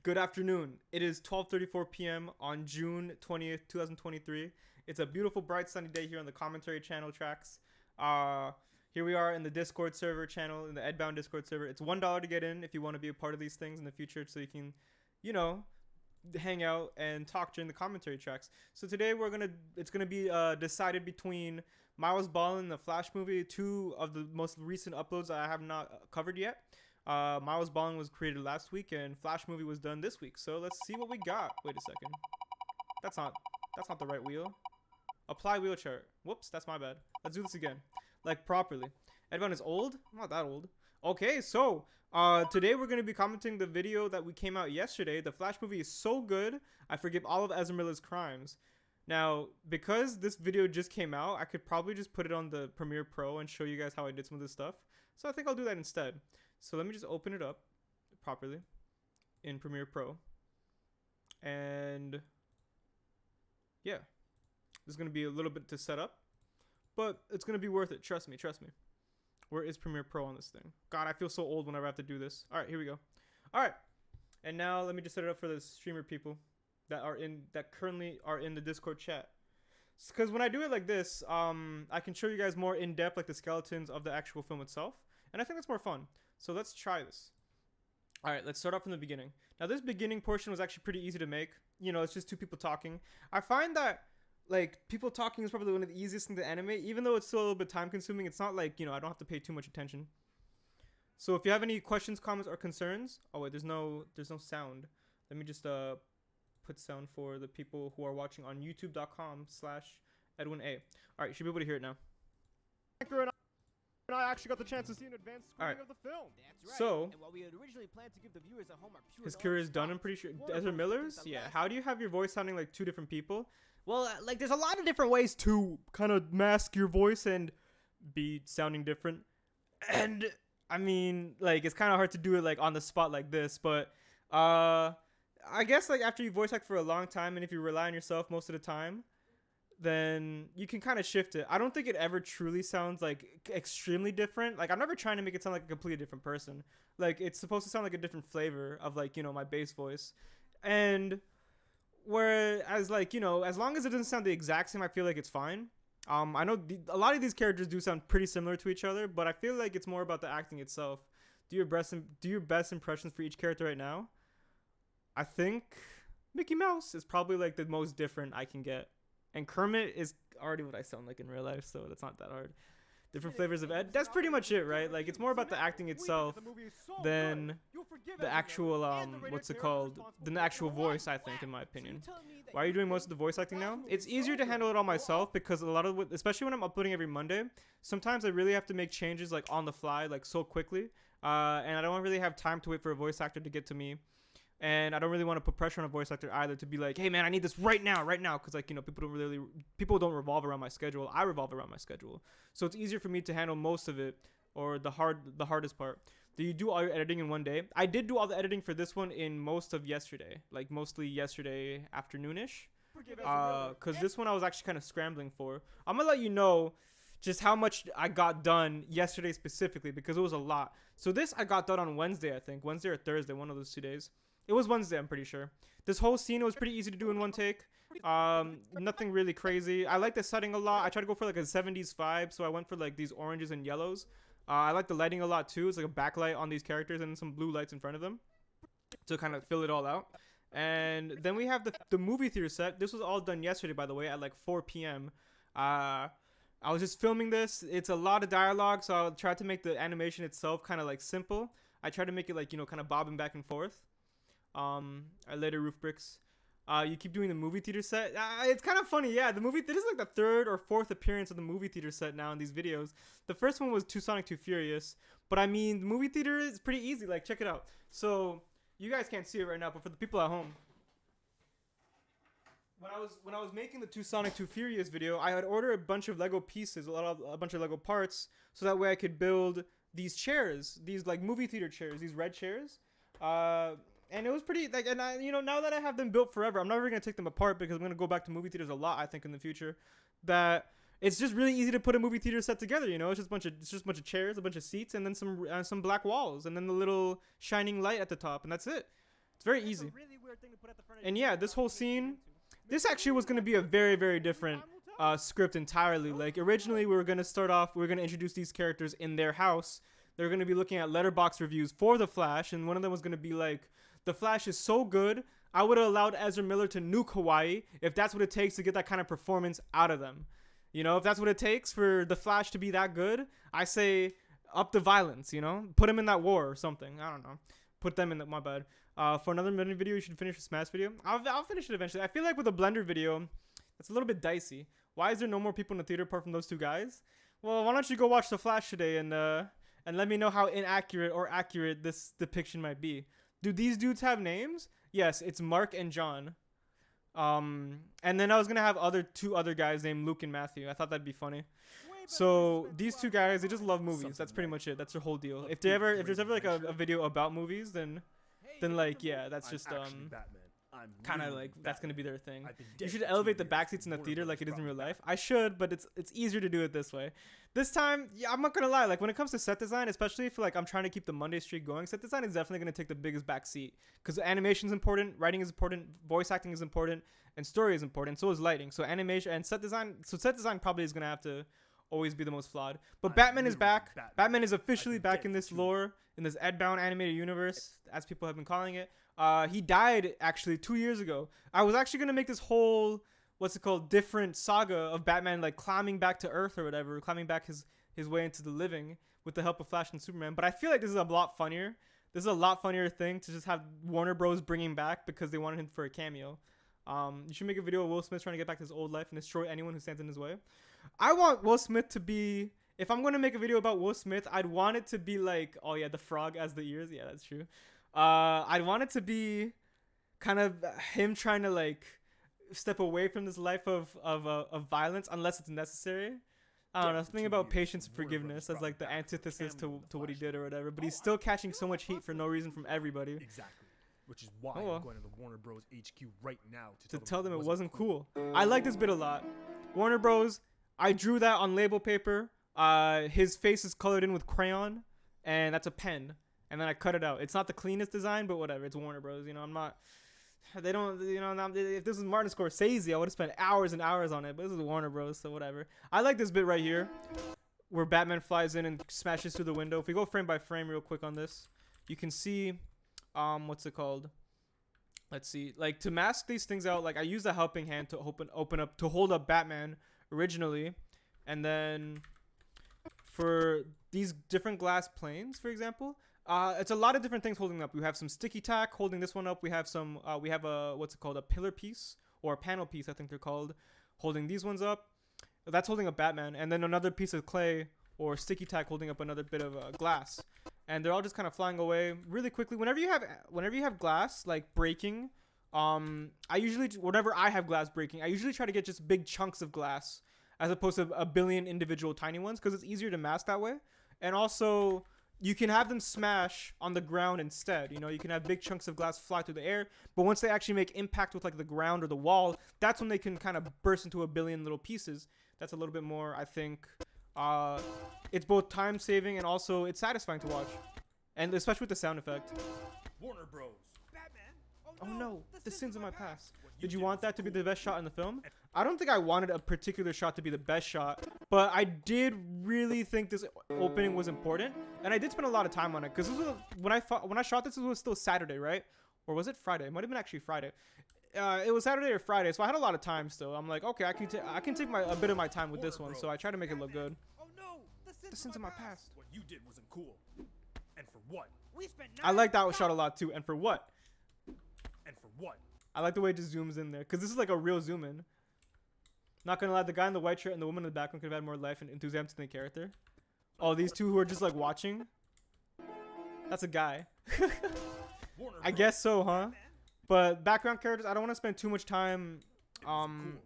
Good afternoon. It is 12:34 p.m. on June 20th, 2023. It's a beautiful, bright, sunny day here on the commentary channel tracks. Uh, Here we are in the Discord server channel, in the Edbound Discord server. It's $1 to get in if you want to be a part of these things in the future, so you can, you know, hang out and talk during the commentary tracks. So today it's gonna be decided between Miles Ballin and the Flash movie, two of the most recent uploads that I have not covered yet. Miles Ballin was created last week and Flash movie was done this week. So let's see what we got. Wait a second. That's not the right wheel. Apply wheelchair. Whoops, that's my bad. Let's do this again. Like properly. Edbound is old? I'm not that old. Okay, so today we're going to be commenting the video that we came out yesterday. The Flash movie is so good, I forgive all of Ezra Miller's crimes. Now, because this video just came out, I could probably just put it on the Premiere Pro and show you guys how I did some of this stuff. So I think I'll do that instead. So let me just open it up properly in Premiere Pro. And yeah, there's going to be a little bit to set up, but it's going to be worth it. Trust me, trust me. Where is Premiere Pro on this thing? God, I feel so old whenever I have to do this. All right, here we go. All right. And now let me just set it up for the streamer people that currently are in the Discord chat. Because when I do it like this, I can show you guys more in depth, like the skeletons of the actual film itself. And I think that's more fun. So let's try this. All right, let's start off from the beginning. Now, this beginning portion was actually pretty easy to make. You know, it's just two people talking. I find that, like, people talking is probably one of the easiest things to animate. Even though it's still a little bit time consuming, it's not like, you know, I don't have to pay too much attention. So if you have any questions, comments, or concerns... Oh, wait, there's no sound. Let me just put sound for the people who are watching on youtube.com/EdwinA. All right, you should be able to hear it now. I actually got the chance to see an advanced screening of the film. That's right. So, and while we had originally planned to give the viewers at home our pure his career is done, I'm pretty sure. Ezra Miller's? Yeah. How do you have your voice sounding like two different people? Well, like, there's a lot of different ways to kind of mask your voice and be sounding different. And, I mean, like, it's kind of hard to do it, like, on the spot like this. But, I guess, like, after you voice act for a long time and if you rely on yourself most of the time, then you can kind of shift it. I don't think it ever truly sounds like extremely different. Like, I'm never trying to make it sound like a completely different person. Like, it's supposed to sound like a different flavor of, like, you know, my bass voice. And whereas, like, you know, as long as it doesn't sound the exact same, I feel like it's fine. I know a lot of these characters do sound pretty similar to each other, but I feel like it's more about the acting itself. Do your best impressions for each character right now. I think Mickey Mouse is probably, like, the most different I can get. And Kermit is already what I sound like in real life, so that's not that hard. Different flavors of Ed. That's pretty much it, right? Like, it's more about the acting itself than the actual, what's it called? Than the actual voice, I think, in my opinion. Why are you doing most of the voice acting now? It's easier to handle it all myself because a lot of, especially when I'm uploading every Monday, sometimes I really have to make changes, like, on the fly, like, so quickly. And I don't really have time to wait for a voice actor to get to me. And I don't really want to put pressure on a voice actor either to be like, hey man, I need this right now, because, like, you know, people don't revolve around my schedule. I revolve around my schedule, so it's easier for me to handle most of it, or the hardest part. Do you do all your editing in one day? I did do all the editing for this one in most of yesterday, like mostly yesterday afternoonish, because this one I was actually kind of scrambling for. I'm gonna let you know just how much I got done yesterday specifically because it was a lot. So this I got done on Wednesday, I think, Wednesday or Thursday, one of those 2 days. It was Wednesday, I'm pretty sure. This whole scene was pretty easy to do in one take. Nothing really crazy. I like the setting a lot. I tried to go for like a 70s vibe, so I went for like these oranges and yellows. I like the lighting a lot too. It's like a backlight on these characters and some blue lights in front of them to kind of fill it all out. And then we have the movie theater set. This was all done yesterday, by the way, at like 4 p.m. I was just filming this. It's a lot of dialogue, so I'll try to make the animation itself kind of like simple. I try to make it like, you know, kind of bobbing back and forth. I later roof bricks. You keep doing the movie theater set. It's kind of funny, yeah. This is like the third or fourth appearance of the movie theater set now in these videos. The first one was Too Sonic Too Furious, but I mean, the movie theater is pretty easy. Like, check it out. So you guys can't see it right now, but for the people at home, when I was making the Too Sonic Too Furious video, I had ordered a bunch of Lego pieces, a bunch of Lego parts, so that way I could build these chairs, these like movie theater chairs, these red chairs. And it was pretty, like, and I, you know, now that I have them built forever, I'm never going to take them apart because I'm going to go back to movie theaters a lot, I think, in the future. That it's just really easy to put a movie theater set together, you know? It's just a bunch of chairs, a bunch of seats, and then some black walls, and then the little shining light at the top, and that's it. It's very easy. And yeah, this whole scene, this actually was going to be a very, very different script entirely. Like originally we were going to start off, we were going to introduce these characters in their house. They're going to be looking at letterbox reviews for The Flash, and one of them was going to be like, The Flash is so good, I would have allowed Ezra Miller to nuke Hawaii if that's what it takes to get that kind of performance out of them. You know, if that's what it takes for The Flash to be that good, I say up the violence, you know? Put him in that war or something. I don't know. Put them in the, my bad. For another minute video, you should finish the Smash video. I'll finish it eventually. I feel like with a Blender video, it's a little bit dicey. Why is there no more people in the theater apart from those two guys? Well, why don't you go watch The Flash today and let me know how inaccurate or accurate this depiction might be. Do these dudes have names? Yes, it's Mark and John. And then I was gonna have two other guys named Luke and Matthew. I thought that'd be funny. So these two guys, they just love movies. That's pretty much it. That's their whole deal. If there's ever like a video about movies, then like yeah, that's just kind of like that's gonna be their thing. You should elevate the back seats in the theater like it is in real life. I should, but it's easier to do it this way. This time, yeah, I'm not gonna lie. Like when it comes to set design, especially if like I'm trying to keep the Monday streak going, set design is definitely gonna take the biggest back seat because animation is important, writing is important, voice acting is important, and story is important. So is lighting. So animation and set design. So set design probably is gonna have to always be the most flawed. But Batman is back. Batman is officially back in this lore, in this Ed-bound animated universe, as people have been calling it. He died actually 2 years ago. I was actually gonna make this whole different saga of Batman like climbing back to Earth or whatever, climbing back his way into the living with the help of Flash and Superman. But I feel like this is a lot funnier. This is a lot funnier thing to just have Warner Bros. Bring him back because they wanted him for a cameo. You should make a video of Will Smith trying to get back to his old life and destroy anyone who stands in his way. I want Will Smith to be, if I'm going to make a video about Will Smith, I'd want it to be like, oh yeah, the frog as the ears. Yeah, that's true. I'd want it to be kind of him trying to like step away from this life of violence unless it's necessary. I don't know, something about patience and forgiveness as like the antithesis to what he did or whatever. But he's still catching so much heat for no reason from everybody. Exactly. Which is why I'm going to the Warner Bros. HQ right now to tell them it wasn't cool. I like this bit a lot. Warner Bros. I drew that on label paper. His face is colored in with crayon, and that's a pen. And then I cut it out. It's not the cleanest design, but whatever. It's Warner Bros. You know, I'm not. They don't. You know, if this was Martin Scorsese, I would have spent hours and hours on it. But this is Warner Bros. So whatever. I like this bit right here, where Batman flies in and smashes through the window. If we go frame by frame real quick on this, you can see, what's it called? Let's see. Like to mask these things out, like I use the helping hand to hold up Batman originally, and then for these different glass planes, for example, it's a lot of different things holding up. We have some sticky tack holding this one up. We have some we have a a pillar piece or a panel piece, I think they're called, holding these ones up. That's holding up Batman, and then another piece of clay or sticky tack holding up another bit of glass, and they're all just kind of flying away really quickly. Whenever you have glass like breaking, whenever I have glass breaking, I usually try to get just big chunks of glass as opposed to a billion individual tiny ones because it's easier to mask that way. And also, you can have them smash on the ground instead. You know, you can have big chunks of glass fly through the air, but once they actually make impact with like the ground or the wall, that's when they can kind of burst into a billion little pieces. That's a little bit more, I think, it's both time saving and also it's satisfying to watch. And especially with the sound effect. Warner Bros. Oh no, the sins of my past. Did you want that to be the best shot in the film? I don't think I wanted a particular shot to be the best shot, but I did really think this opening was important, and I did spend a lot of time on it because when I shot this, it was still Saturday, right? Or was it Friday? It might have been actually Friday. It was Saturday or Friday, so I had a lot of time still. I'm like, okay, I can take a bit of my time with this one, so I try to make it look good. Oh no, the sins of my past. What you did wasn't cool, and for what? I like that shot a lot too, and for what? And for what? I like the way it just zooms in there because this is like a real zoom in. Not gonna lie, the guy in the white shirt and the woman in the background could have had more life and enthusiasm to the character. Oh, these two who are just like watching. That's a guy. I guess so, huh? But background characters, I don't want to spend too much time on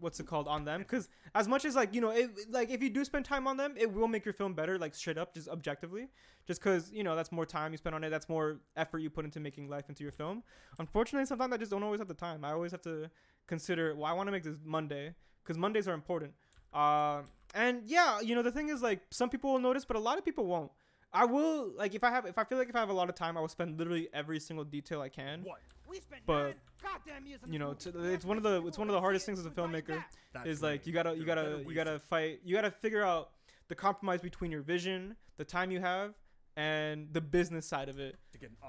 them because as much as like, you know, if you do spend time on them, it will make your film better, like straight up, just objectively, just because, you know, that's more time you spend on it, that's more effort you put into making life into your film. Unfortunately, sometimes I just don't always have the time. I always have to consider, well, I want to make this Monday because Mondays are important. And yeah, you know, the thing is, like, some people will notice, but a lot of people won't. I will, like, if I feel like if I have a lot of time, I will spend literally every single detail I can but you know, it's one of the hardest things as a filmmaker. Is like you gotta figure out the compromise between your vision, the time you have, and the business side of it.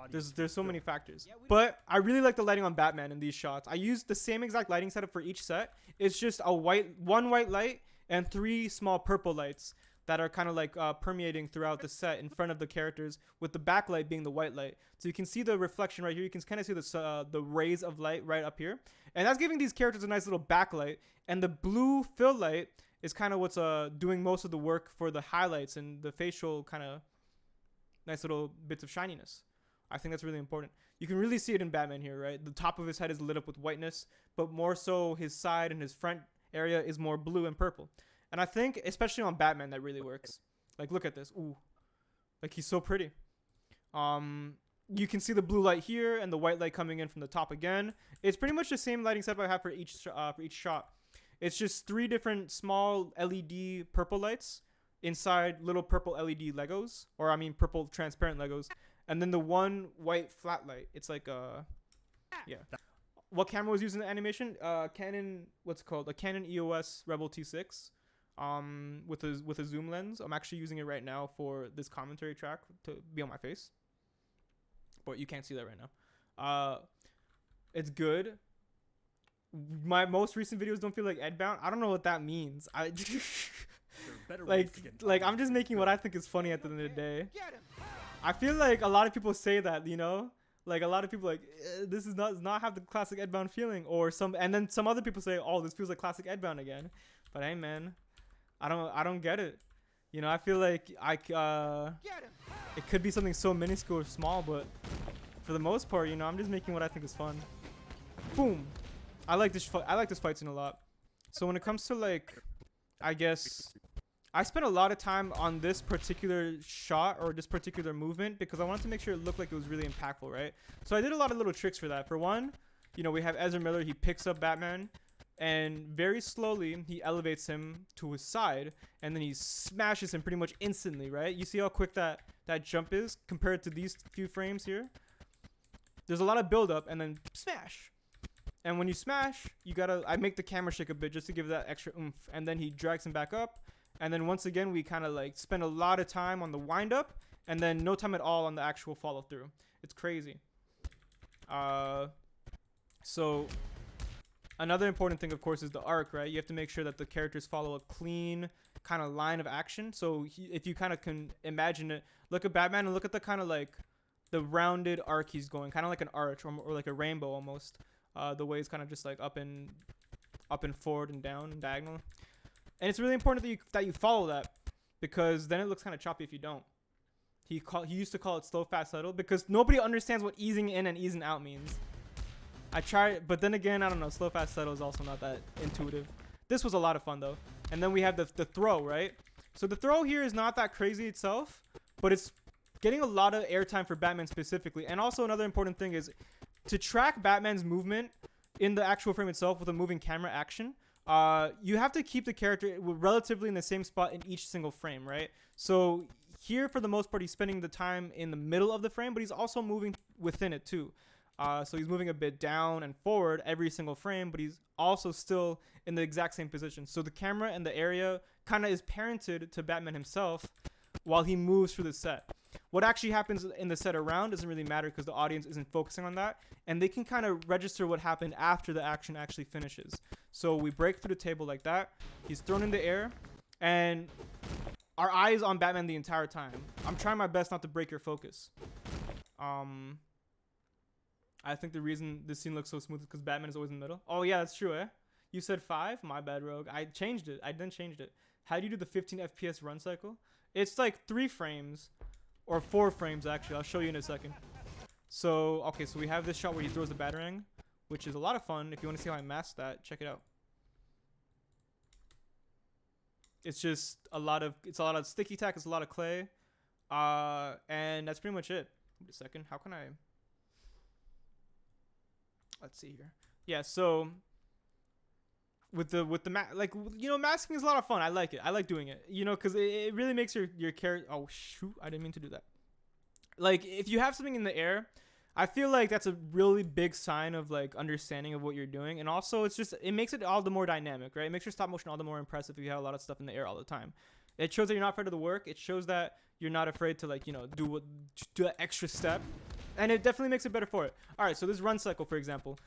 There's so many factors. But I really like the lighting on Batman in these shots. I used the same exact lighting setup for each set. It's just one white light and 3 small purple lights that are kind of like permeating throughout the set in front of the characters, with the backlight being the white light. So you can see the reflection right here. You can kind of see the rays of light right up here. And that's giving these characters a nice little backlight. And the blue fill light is kind of what's doing most of the work for the highlights and the facial kind of nice little bits of shininess. I think that's really important. You can really see it in Batman here, right? The top of his head is lit up with whiteness, but more so his side and his front area is more blue and purple. And I think, especially on Batman, that really works. Like, look at this. Ooh. Like, he's so pretty. You can see the blue light here and the white light coming in from the top again. It's pretty much the same lighting setup I have for each shot. It's just 3 different small LED purple lights inside little purple LED Legos. Or, I mean, purple transparent Legos. And then the one white flat light. It's like, yeah. What camera was used in the animation? Canon, what's it called? A Canon EOS Rebel T6. With a zoom lens. I'm actually using it right now for this commentary track to be on my face, but you can't see that right now. It's good. My most recent videos don't feel like edbound. I don't know what that means. like I'm just making what I think is funny at the end of the day. I feel like a lot of people say that, you know, like a lot of people like this does not have the classic edbound feeling, and then some other people say, oh, this feels like classic edbound again. But hey, man, I don't get it. You know, I feel like it could be something so minuscule or small, but for the most part, you know, I'm just making what I think is fun. Boom. I like this fight scene a lot. So when it comes to, like, I guess I spent a lot of time on this particular shot or this particular movement because I wanted to make sure it looked like it was really impactful, right? So I did a lot of little tricks for that. For one, you know, we have Ezra Miller. He picks up Batman, and very slowly he elevates him to his side, and then he smashes him pretty much instantly, right? You see how quick that jump is compared to these few frames here? There's a lot of build-up, and then smash. And when you smash, I make the camera shake a bit just to give that extra oomph, and then he drags him back up, and then once again we kind of like spend a lot of time on the wind-up, and then no time at all on the actual follow-through. It's crazy. So another important thing, of course, is the arc, right? You have to make sure that the characters follow a clean kind of line of action. So if you kind of can imagine it, look at Batman and look at the kind of like the rounded arc he's going, kind of like an arch or like a rainbow almost. The way it's kind of just like up and forward and down and diagonal. And it's really important that you follow that, because then it looks kind of choppy if you don't. He used to call it slow, fast, subtle, because nobody understands what easing in and easing out means. I tried, but then again, I don't know. Slow, fast, subtle is also not that intuitive. This was a lot of fun though. And then we have the throw, right? So the throw here is not that crazy itself, but it's getting a lot of airtime for Batman specifically. And also another important thing is to track Batman's movement in the actual frame itself with a moving camera action. You have to keep the character relatively in the same spot in each single frame, right? So here, for the most part, he's spending the time in the middle of the frame, but he's also moving within it too. So he's moving a bit down and forward every single frame, but he's also still in the exact same position. So the camera and the area kind of is parented to Batman himself while he moves through the set. What actually happens in the set around doesn't really matter because the audience isn't focusing on that, and they can kind of register what happened after the action actually finishes. So we break through the table like that. He's thrown in the air, and our eye is on Batman the entire time. I'm trying my best not to break your focus. I think the reason this scene looks so smooth is because Batman is always in the middle. Oh yeah, that's true, eh? You said 5? My bad, Rogue. I changed it. I then changed it. How do you do the 15 FPS run cycle? It's like 3 frames. Or 4 frames, actually. I'll show you in a second. So, okay, so we have this shot where he throws the Batarang, which is a lot of fun. If you want to see how I masked that, check it out. It's just a lot of sticky tack. It's a lot of clay. And that's pretty much it. Wait a second. How can I... Let's see here. Yeah, so... With the masking is a lot of fun. I like it. I like doing it, because it really makes your character. Oh shoot! I didn't mean to do that. Like, if you have something in the air, I feel like that's a really big sign of like understanding of what you're doing, and also it makes it all the more dynamic, right? It makes your stop motion all the more impressive if you have a lot of stuff in the air all the time. It shows that you're not afraid of the work. It shows that you're not afraid to like, you know, do an extra step, and it definitely makes it better for it. All right, so this run cycle, for example,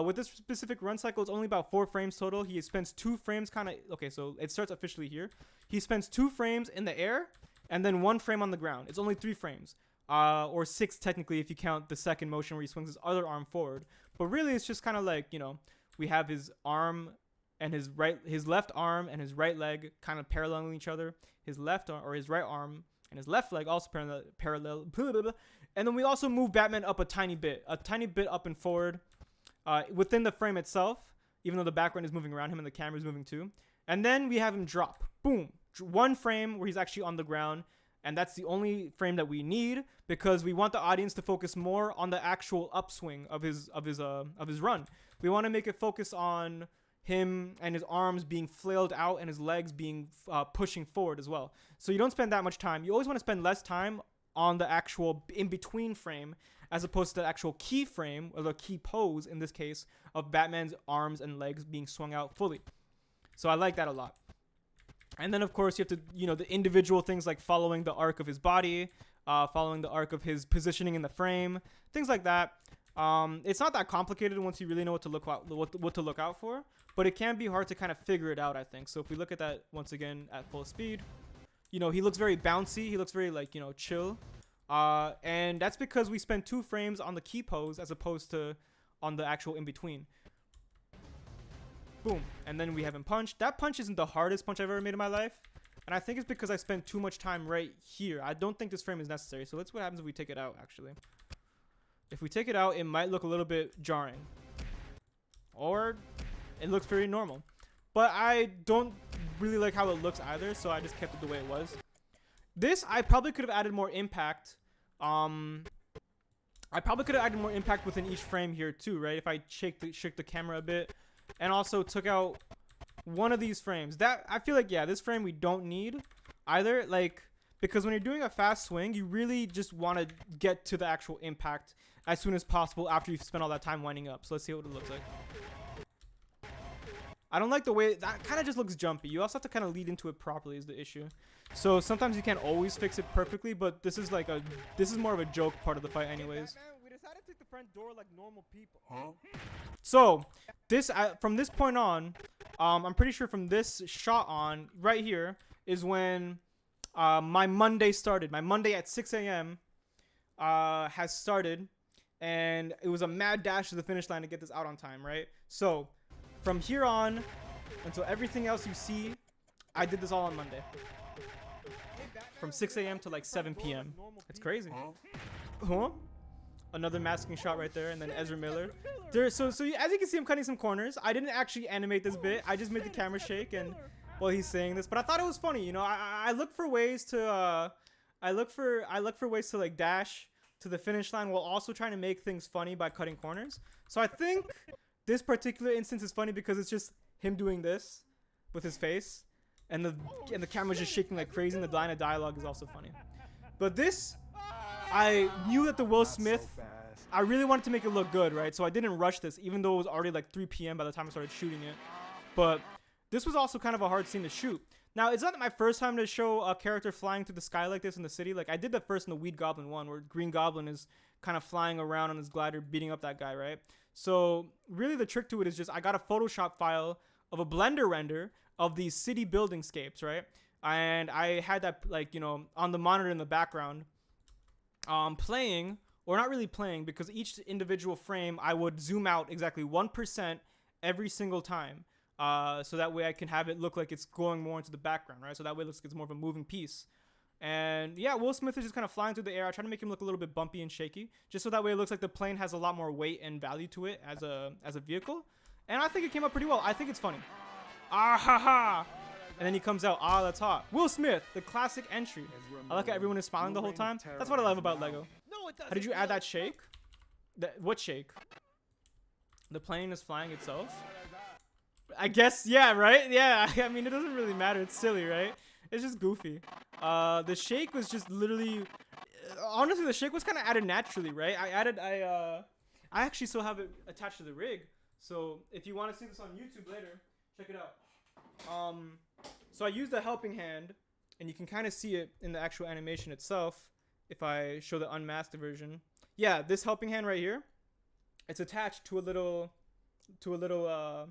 with this specific run cycle, it's only about 4 frames total. He spends 2 frames kind of, okay, so it starts officially here. He spends 2 frames in the air and then 1 frame on the ground. It's only 3 frames, or 6 technically if you count the second motion where he swings his other arm forward. But really, it's just kind of like, you know, we have his arm and his left arm and his right leg kind of paralleling each other. His left arm, or his right arm and his left leg also parallel. And then we also move Batman up a tiny bit up and forward within the frame itself, even though the background is moving around him and the camera is moving too. And then we have him drop. Boom. 1 frame where he's actually on the ground. And that's the only frame that we need because we want the audience to focus more on the actual upswing of his run. We want to make it focus on him and his arms being flailed out and his legs being pushing forward as well. So you don't spend that much time. You always want to spend less time on the actual in-between frame as opposed to the actual key frame, or the key pose in this case, of Batman's arms and legs being swung out fully. So I like that a lot. And then, of course, you have to, you know, the individual things like following the arc of his body, following the arc of his positioning in the frame, things like that. It's not that complicated once you really know what to look out for, but it can be hard to kind of figure it out, I think. So if we look at that once again at full speed, you know, he looks very bouncy. He looks very, like, you know, chill. And that's because we spend 2 frames on the key pose as opposed to on the actual in-between. Boom. And then we have him punch. That punch isn't the hardest punch I've ever made in my life. And I think it's because I spent too much time right here. I don't think this frame is necessary. So let's see what happens if we take it out, actually. If we take it out, it might look a little bit jarring. Or it looks very normal. But I don't really like how it looks either, so I just kept it the way it was. This, I probably could have added more impact. I probably could have added more impact within each frame here too, right? If I shook the camera a bit. And also took out one of these frames. That, I feel like, yeah, this frame we don't need either. Like, because when you're doing a fast swing, you really just want to get to the actual impact as soon as possible after you've spent all that time winding up. So let's see what it looks like. I don't like the way that kind of just looks jumpy. You also have to kind of lead into it properly is the issue. So sometimes you can't always fix it perfectly, but this is like this is more of a joke part of the fight anyways. We decided to take the front door like normal people. Huh? So this from this point on, I'm pretty sure from this shot on right here is when my Monday started. My Monday at 6 a.m. Has started, and it was a mad dash to the finish line to get this out on time, right? So from here on until everything else you see, I did this all on Monday. From 6 a.m. to like 7 p.m. It's crazy. Huh? Another masking shot right there, and then Ezra Miller. So as you can see, I'm cutting some corners. I didn't actually animate this bit. I just made the camera shake, and while he's saying this, but I thought it was funny. You know, I look for ways to I look for ways to like dash to the finish line while also trying to make things funny by cutting corners. So I think this particular instance is funny because it's just him doing this with his face, and the camera's just shaking like crazy, and the line of dialogue is also funny. But this, I knew that the Will Smith, I really wanted to make it look good, right? So I didn't rush this, even though it was already like 3 p.m. by the time I started shooting it. But this was also kind of a hard scene to shoot. Now, it's not my first time to show a character flying through the sky like this in the city. Like, I did that first in the Weed Goblin one, where Green Goblin is kind of flying around on his glider, beating up that guy, right? So really the trick to it is just I got a Photoshop file of a Blender render of these city building scapes, right? And I had that, like, you know, on the monitor in the background, playing, or not really playing, because each individual frame I would zoom out exactly 1% every single time, so that way I can have it look like it's going more into the background, right? So that way it looks like it's more of a moving piece. And yeah, Will Smith is just kind of flying through the air. I try to make him look a little bit bumpy and shaky, just so that way it looks like the plane has a lot more weight and value to it as a vehicle. And I think it came out pretty well. I think it's funny. Ah ha ha! And then he comes out, ah, that's hot. Will Smith, the classic entry. I like how everyone is smiling the whole time. That's what I love about Lego. How did you add that shake? What shake? The plane is flying itself? I guess, yeah, right? Yeah, I mean, it doesn't really matter. It's silly, right? It's just goofy. The shake was just literally honestly, the shake was kind of added naturally, right? I actually still have it attached to the rig. So if you want to see this on YouTube later, check it out. So I used the helping hand, and you can kind of see it in the actual animation itself. If I show the unmasked version, yeah, this helping hand right here, it's attached to a little bit of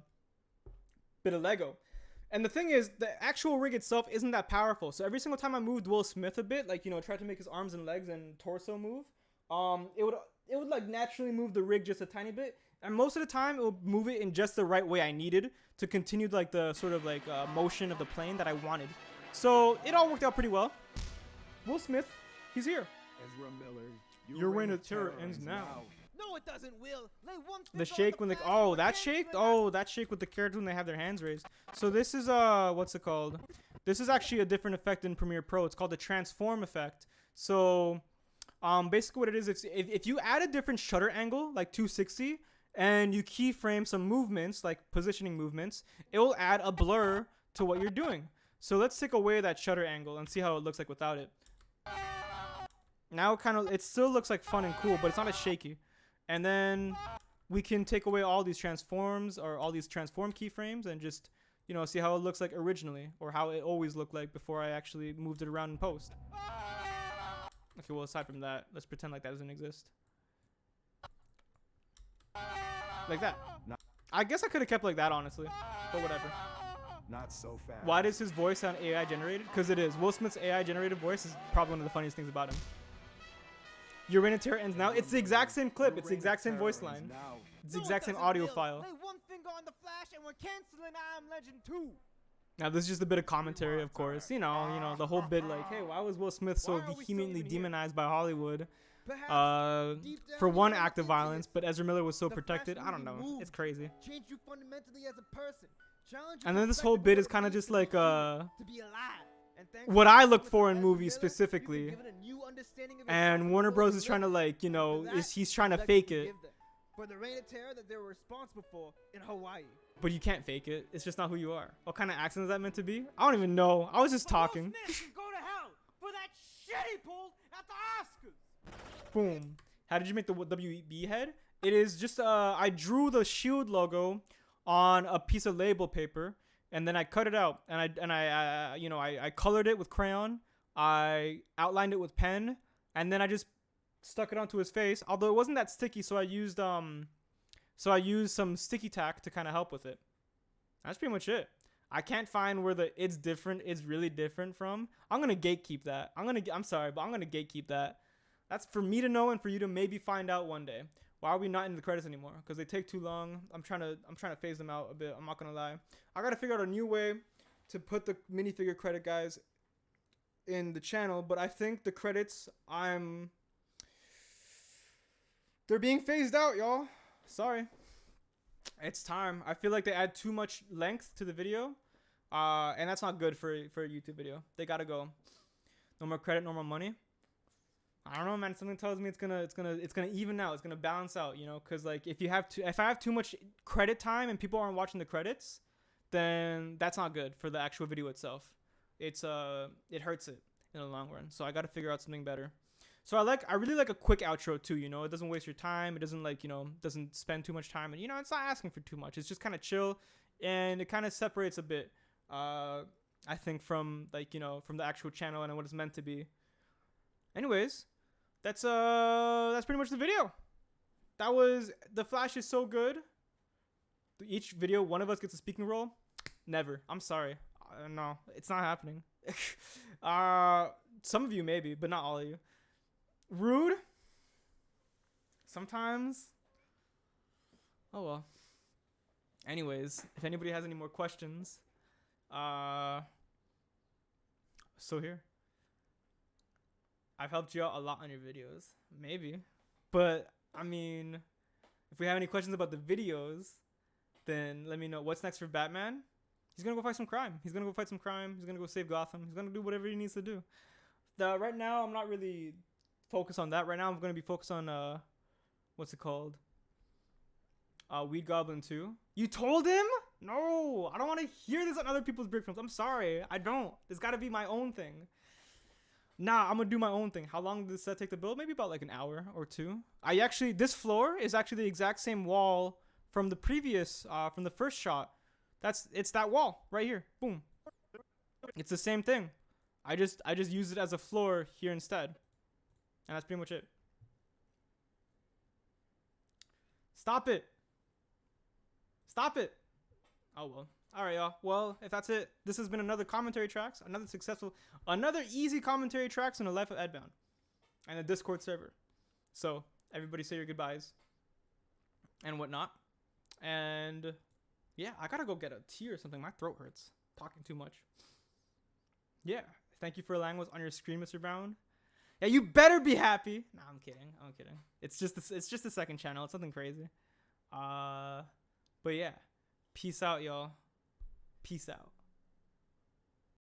Lego. And the thing is, the actual rig itself isn't that powerful. So every single time I moved Will Smith a bit, like, you know, tried to make his arms and legs and torso move, it would like naturally move the rig just a tiny bit. And most of the time, it would move it in just the right way I needed to continue like the sort of like motion of the plane that I wanted. So it all worked out pretty well. Will Smith, he's here. Ezra Miller, Your reign of terror ends now. No, it doesn't, Will. Lay one The finger shake on when the they flash and that we're shake canceling that shake with the characters when they have their hands raised. So this is what's it called? This is actually a different effect in Premiere Pro. It's called the transform effect. So basically what it is, if you add a different shutter angle like 260 and you keyframe some movements like positioning movements, it will add a blur to what you're doing. So let's take away that shutter angle and see how it looks like without it. Now it still looks like fun and cool, but it's not as shaky. And then we can take away all these transforms or all these transform keyframes and just, you know, see how it looks like originally or how it always looked like before I actually moved it around in post. Okay, well, aside from that, let's pretend like that doesn't exist. Like that. I guess I could have kept like that, honestly, but whatever. Not so fast. Why does his voice sound AI generated? Because it is. Will Smith's AI generated voice is probably one of the funniest things about him. Your reign of terror ends now. It's the exact same clip. It's the exact same voice line. It's the exact same audio file. Lay one finger on the flash and we're canceling I Am Legend 2. Now this is just a bit of commentary, of course. You know the whole bit like, hey, why was Will Smith so vehemently demonized by Hollywood for one act of violence, but Ezra Miller was so protected? I don't know. It's crazy. Change you fundamentally as a person. And then this whole bit is kind of just like to be alive. what I look for in movies specifically. And Warner Bros is trying to like, you know, he's trying to fake it. For the reign of terror that they were responsible for in Hawaii. But you can't fake it. It's just not who you are. What kind of accent is that meant to be? I don't even know. I was just talking. Will Smith can go to hell for that shit he pulled at the Oscars. Boom. How did you make the WB head? It is just I drew the Shield logo on a piece of label paper, and then I cut it out, and I colored it with crayon. I outlined it with pen, and then I just stuck it onto his face. Although it wasn't that sticky, so I used some sticky tack to kind of help with it. That's pretty much it. I can't find where the it's different is really different from. I'm gonna gatekeep that. I'm sorry, but I'm gonna gatekeep that. That's for me to know and for you to maybe find out one day. Why are we not in the credits anymore? Because they take too long. I'm trying to phase them out a bit. I'm not gonna lie. I gotta figure out a new way to put the minifigure credit guys in the channel. But I think the credits they're being phased out, y'all. Sorry. It's time. I feel like they add too much length to the video, and that's not good for a YouTube video. They gotta go. No more credit, no more money. I don't know, man. Something tells me it's gonna even out. It's gonna balance out, you know. Cause like if I have too much credit time and people aren't watching the credits, then that's not good for the actual video itself. It hurts it in the long run. So I gotta figure out something better. So I really like a quick outro too, you know. It doesn't waste your time. It doesn't doesn't spend too much time, and you know, it's not asking for too much. It's just kind of chill, and it kind of separates a bit. I think from from the actual channel and what it's meant to be. Anyways, that's pretty much the video. That was The Flash is so good. Each video, one of us gets a speaking role. Never. I'm sorry. No, it's not happening. Some of you maybe, but not all of you. Rude. Sometimes. Oh well. Anyways, if anybody has any more questions, so here. I've helped you out a lot on your videos. Maybe. But, I mean, if we have any questions about the videos, then let me know. What's next for Batman? He's going to go fight some crime. He's going to go save Gotham. He's going to do whatever he needs to do. Right now, I'm not really focused on that. Right now, I'm going to be focused on, what's it called? Weed Goblin 2. You told him? No, I don't want to hear this on other people's brick films. I'm sorry. I don't. There's got to be my own thing. Nah, I'm gonna do my own thing. How long does that take to build? Maybe about like an hour or two. This floor is actually the exact same wall from the previous, from the first shot. It's that wall right here. Boom. It's the same thing. I just use it as a floor here instead. And that's pretty much it. Stop it. Stop it. Oh, well. All right, y'all. Well, if that's it, this has been another commentary tracks, another easy commentary tracks on the life of Edbound and the Discord server. So everybody say your goodbyes and whatnot. And yeah, I gotta go get a tea or something. My throat hurts talking too much. Yeah, thank you for allowing us on your screen, Mr. Brown. Yeah, you better be happy. Nah, I'm kidding. It's just the second channel. It's nothing crazy. But yeah, peace out, y'all. Peace out.